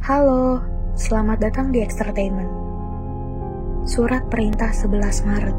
Halo, selamat datang di Extertainment. Surat Perintah 11 Maret,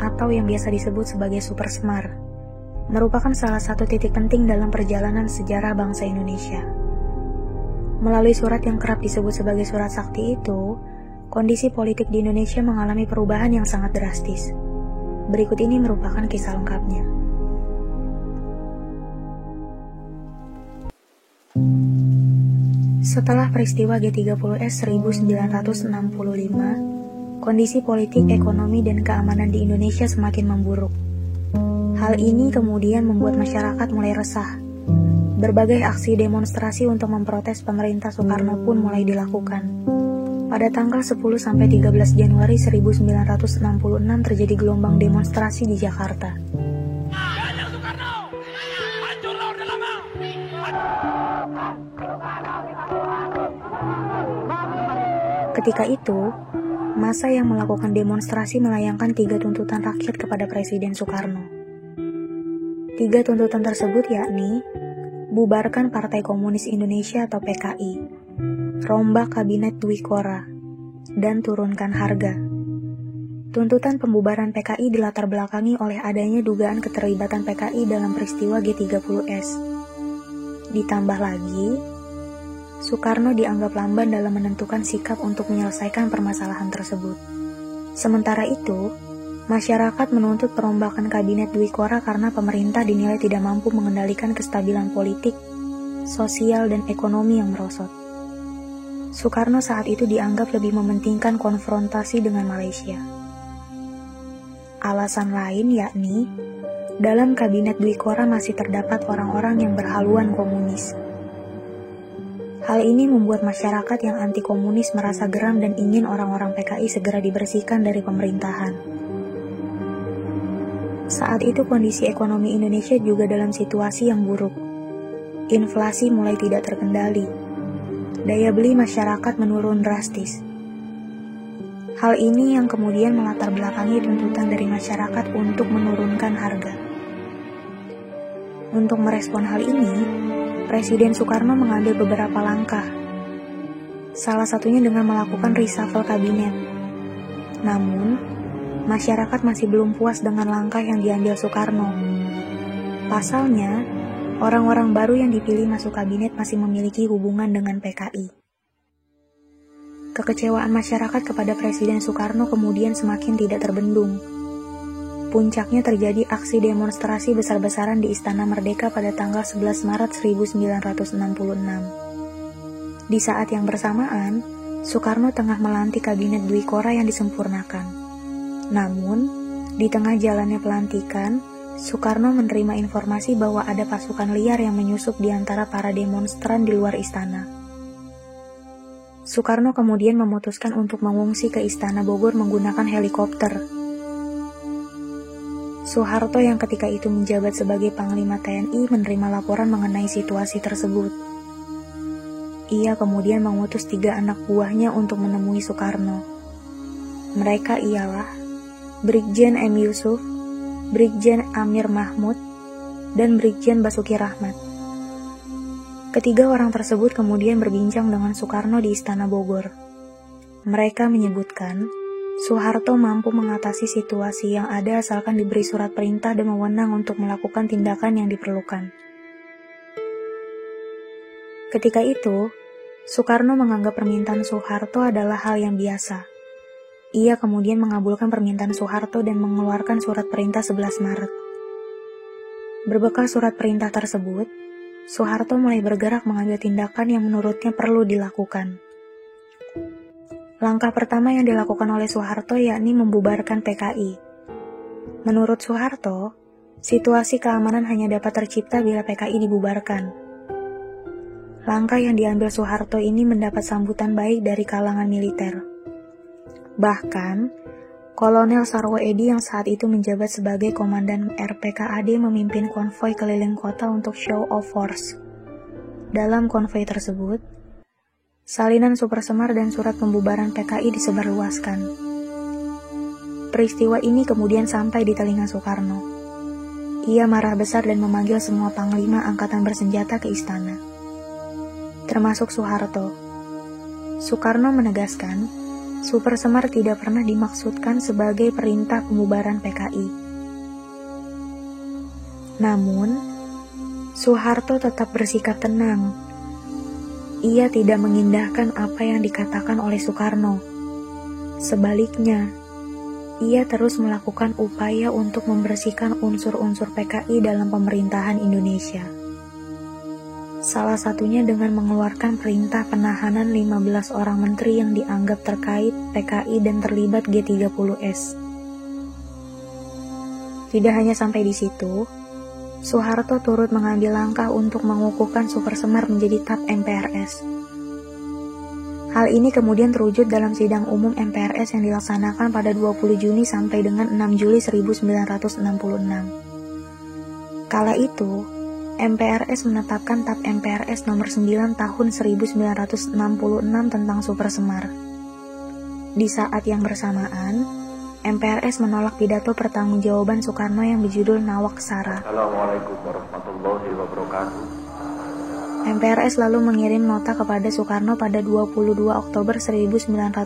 atau yang biasa disebut sebagai Super Semar, merupakan salah satu titik penting dalam perjalanan sejarah bangsa Indonesia. Melalui surat yang kerap disebut sebagai surat sakti itu, kondisi politik di Indonesia mengalami perubahan yang sangat drastis. Berikut ini merupakan kisah lengkapnya. Setelah peristiwa G30S 1965, kondisi politik, ekonomi, dan keamanan di Indonesia semakin memburuk. Hal ini kemudian membuat masyarakat mulai resah. Berbagai aksi demonstrasi untuk memprotes pemerintah Soekarno pun mulai dilakukan. Pada tanggal 10-13 Januari 1966 terjadi gelombang demonstrasi di Jakarta. Ketika itu, massa yang melakukan demonstrasi melayangkan 3 tuntutan rakyat kepada Presiden Soekarno. 3 tuntutan tersebut yakni bubarkan Partai Komunis Indonesia atau PKI, rombak Kabinet Dwi Korah, dan turunkan harga. Tuntutan pembubaran PKI dilatar belakangi oleh adanya dugaan keterlibatan PKI dalam peristiwa G30S. Ditambah lagi, Soekarno dianggap lamban dalam menentukan sikap untuk menyelesaikan permasalahan tersebut. Sementara itu, masyarakat menuntut perombakan Kabinet Dwi Korah karena pemerintah dinilai tidak mampu mengendalikan kestabilan politik, sosial, dan ekonomi yang merosot. Soekarno saat itu dianggap lebih mementingkan konfrontasi dengan Malaysia. Alasan lain yakni, dalam Kabinet Dwi Korah masih terdapat orang-orang yang berhaluan komunis. Hal ini membuat masyarakat yang anti-komunis merasa geram dan ingin orang-orang PKI segera dibersihkan dari pemerintahan. Saat itu kondisi ekonomi Indonesia juga dalam situasi yang buruk. Inflasi mulai tidak terkendali. Daya beli masyarakat menurun drastis. Hal ini yang kemudian melatar belakangi tuntutan dari masyarakat untuk menurunkan harga. Untuk merespon hal ini, Presiden Soekarno mengambil beberapa langkah. Salah satunya dengan melakukan reshuffle kabinet. Namun, masyarakat masih belum puas dengan langkah yang diambil Soekarno. Pasalnya, orang-orang baru yang dipilih masuk kabinet masih memiliki hubungan dengan PKI. Kekecewaan masyarakat kepada Presiden Soekarno kemudian semakin tidak terbendung. Puncaknya terjadi aksi demonstrasi besar-besaran di Istana Merdeka pada tanggal 11 Maret 1966. Di saat yang bersamaan, Soekarno tengah melantik Kabinet Dwi Korah yang disempurnakan. Namun, di tengah jalannya pelantikan, Soekarno menerima informasi bahwa ada pasukan liar yang menyusup di antara para demonstran di luar istana. Soekarno kemudian memutuskan untuk mengungsi ke Istana Bogor menggunakan helikopter. Soeharto yang ketika itu menjabat sebagai Panglima TNI menerima laporan mengenai situasi tersebut. Ia kemudian mengutus 3 anak buahnya untuk menemui Soekarno. Mereka ialah Brigjen M. Yusuf, Brigjen Amir Mahmud, dan Brigjen Basuki Rahmat. Ketiga orang tersebut kemudian berbincang dengan Soekarno di Istana Bogor. Mereka menyebutkan Soeharto mampu mengatasi situasi yang ada asalkan diberi surat perintah dan wewenang untuk melakukan tindakan yang diperlukan. Ketika itu, Soekarno menganggap permintaan Soeharto adalah hal yang biasa. Ia kemudian mengabulkan permintaan Soeharto dan mengeluarkan surat perintah 11 Maret. Berbekal surat perintah tersebut, Soeharto mulai bergerak mengambil tindakan yang menurutnya perlu dilakukan. Langkah pertama yang dilakukan oleh Soeharto yakni membubarkan PKI. Menurut Soeharto, situasi keamanan hanya dapat tercipta bila PKI dibubarkan. Langkah yang diambil Soeharto ini mendapat sambutan baik dari kalangan militer. Bahkan, Kolonel Sarwo Edi yang saat itu menjabat sebagai Komandan RPKAD memimpin konvoi keliling kota untuk show of force. Dalam konvoi tersebut, salinan Super Semar dan surat pembubaran PKI disebarluaskan. Peristiwa ini kemudian sampai di telinga Soekarno. Ia marah besar dan memanggil semua panglima angkatan bersenjata ke istana. termasuk Soeharto. Soekarno menegaskan, Super Semar tidak pernah dimaksudkan sebagai perintah pembubaran PKI. Namun, Soeharto tetap bersikap tenang. Ia tidak mengindahkan apa yang dikatakan oleh Soekarno. Sebaliknya, ia terus melakukan upaya untuk membersihkan unsur-unsur PKI dalam pemerintahan Indonesia. Salah satunya dengan mengeluarkan perintah penahanan 15 orang menteri yang dianggap terkait PKI dan terlibat G30S. Tidak hanya sampai di situ, Soeharto turut mengambil langkah untuk mengukuhkan Super Semar menjadi TAP MPRS. Hal ini kemudian terwujud dalam sidang umum MPRS yang dilaksanakan pada 20 Juni sampai dengan 6 Juli 1966. Kala itu, MPRS menetapkan TAP MPRS nomor 9 tahun 1966 tentang Super Semar. Di saat yang bersamaan, MPRS menolak pidato pertanggungjawaban Soekarno yang berjudul Nawak Sara. Assalamualaikum warahmatullahi wabarakatuh. MPRS lalu mengirim nota kepada Soekarno pada 22 Oktober 1966.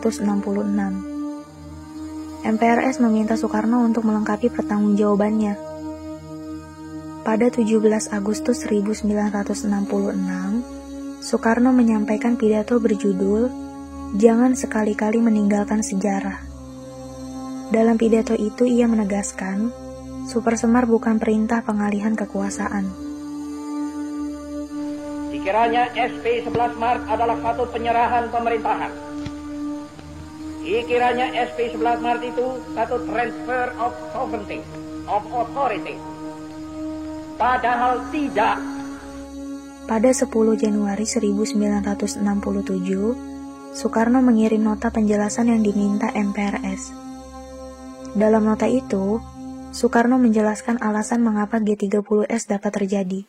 MPRS meminta Soekarno untuk melengkapi pertanggungjawabannya. Pada 17 Agustus 1966, Soekarno menyampaikan pidato berjudul "Jangan sekali-kali meninggalkan sejarah". Dalam pidato itu ia menegaskan, Super Semar bukan perintah pengalihan kekuasaan. Dikiranya SP 11 Maret adalah satu penyerahan pemerintahan. Dikiranya SP 11 Maret itu satu transfer of sovereignty, of authority. Padahal tidak. Pada 10 Januari 1967, Soekarno mengirim nota penjelasan yang diminta MPRS. Dalam nota itu, Soekarno menjelaskan alasan mengapa G30S dapat terjadi.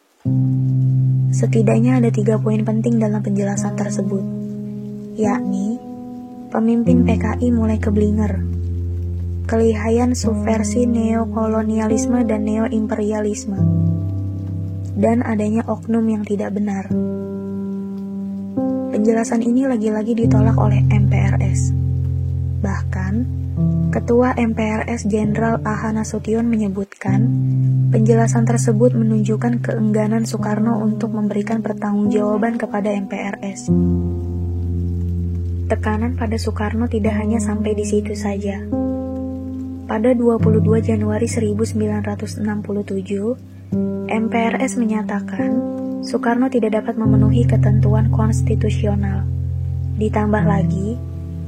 Setidaknya ada 3 poin penting dalam penjelasan tersebut, yakni pemimpin PKI mulai keblinger, kelihayan subversi neokolonialisme dan neoimperialisme, dan adanya oknum yang tidak benar. Penjelasan ini lagi-lagi ditolak oleh MPRS. Bahkan, Ketua MPRS Jenderal A.H. Nasution menyebutkan, penjelasan tersebut menunjukkan keengganan Soekarno untuk memberikan pertanggungjawaban kepada MPRS. Tekanan pada Soekarno tidak hanya sampai di situ saja. Pada 22 Januari 1967, MPRS menyatakan Soekarno tidak dapat memenuhi ketentuan konstitusional. Ditambah lagi,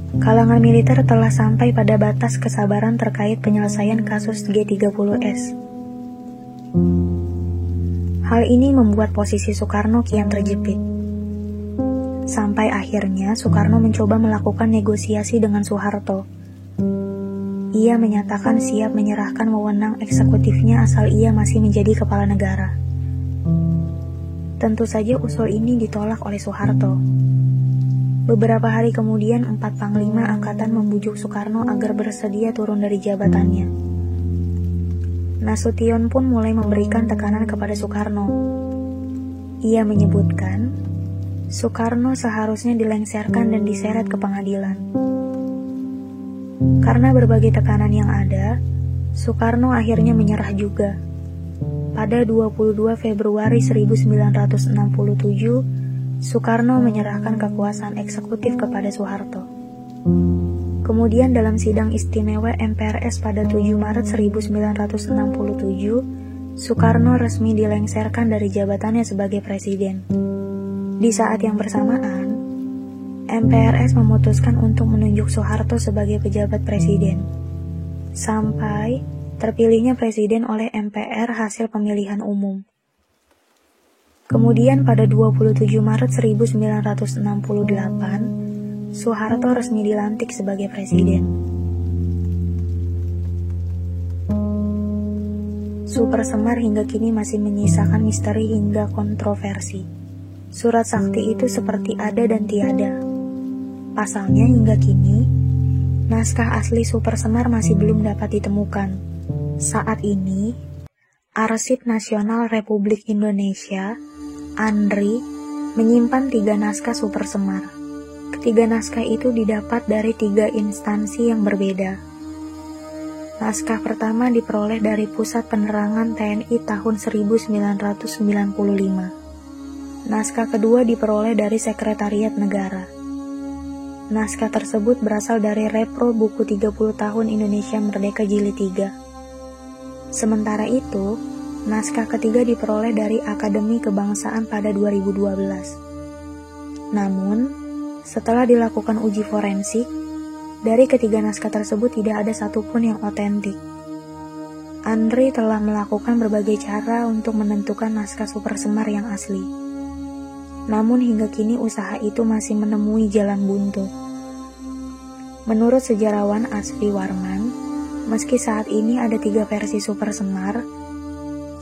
kalangan militer telah sampai pada batas kesabaran terkait penyelesaian kasus G30S. Hal ini membuat posisi Soekarno kian terjepit. Sampai akhirnya Soekarno mencoba melakukan negosiasi dengan Soeharto. Ia menyatakan siap menyerahkan wewenang eksekutifnya asal ia masih menjadi kepala negara. Tentu saja usul ini ditolak oleh Soeharto. Beberapa hari kemudian 4 panglima angkatan membujuk Soekarno agar bersedia turun dari jabatannya. Nasution pun mulai memberikan tekanan kepada Soekarno. Ia menyebutkan, Soekarno seharusnya dilengsarkan dan diseret ke pengadilan. Karena berbagai tekanan yang ada, Soekarno akhirnya menyerah juga. Pada 22 Februari 1967, Soekarno menyerahkan kekuasaan eksekutif kepada Soeharto. Kemudian dalam sidang istimewa MPRS pada 7 Maret 1967, Soekarno resmi dilengsarkan dari jabatannya sebagai presiden. Di saat yang bersamaan, MPRS memutuskan untuk menunjuk Soeharto sebagai pejabat presiden, sampai terpilihnya presiden oleh MPR hasil pemilihan umum. Kemudian pada 27 Maret 1968, Soeharto resmi dilantik sebagai presiden. Super Semar hingga kini masih menyisakan misteri hingga kontroversi. Surat sakti itu seperti ada dan tiada. Pasalnya hingga kini, naskah asli Super Semar masih belum dapat ditemukan. Saat ini, Arsip Nasional Republik Indonesia, ANRI, menyimpan 3 naskah Super Semar. Ketiga naskah itu didapat dari 3 instansi yang berbeda. Naskah pertama diperoleh dari Pusat Penerangan TNI tahun 1995. Naskah kedua diperoleh dari Sekretariat Negara. Naskah tersebut berasal dari Repro Buku 30 Tahun Indonesia Merdeka Jilid 3. Sementara itu, naskah ketiga diperoleh dari Akademi Kebangsaan pada 2012. Namun, setelah dilakukan uji forensik, dari ketiga naskah tersebut tidak ada satupun yang otentik. Andre telah melakukan berbagai cara untuk menentukan naskah Super Semar yang asli. Namun hingga kini usaha itu masih menemui jalan buntu. Menurut sejarawan Asfi Warman, meski saat ini ada 3 versi Super Semar,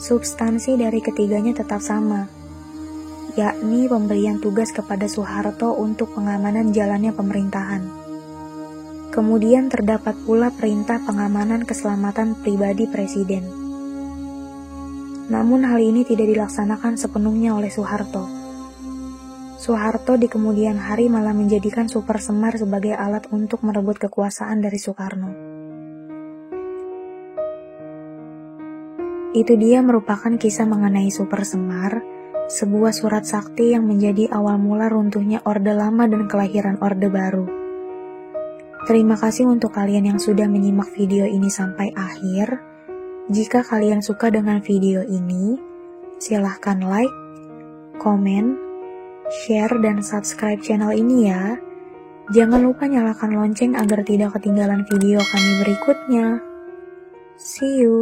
substansi dari ketiganya tetap sama, yakni pemberian tugas kepada Soeharto untuk pengamanan jalannya pemerintahan. Kemudian terdapat pula perintah pengamanan keselamatan pribadi Presiden. Namun hal ini tidak dilaksanakan sepenuhnya oleh Soeharto. Soeharto di kemudian hari malah menjadikan Super Semar sebagai alat untuk merebut kekuasaan dari Soekarno. Itu dia merupakan kisah mengenai Super Semar, sebuah surat sakti yang menjadi awal mula runtuhnya Orde Lama dan kelahiran Orde Baru. Terima kasih untuk kalian yang sudah menyimak video ini sampai akhir. Jika kalian suka dengan video ini, silahkan like, komen, share, dan subscribe channel ini ya. Jangan lupa nyalakan lonceng agar tidak ketinggalan video kami berikutnya. See you!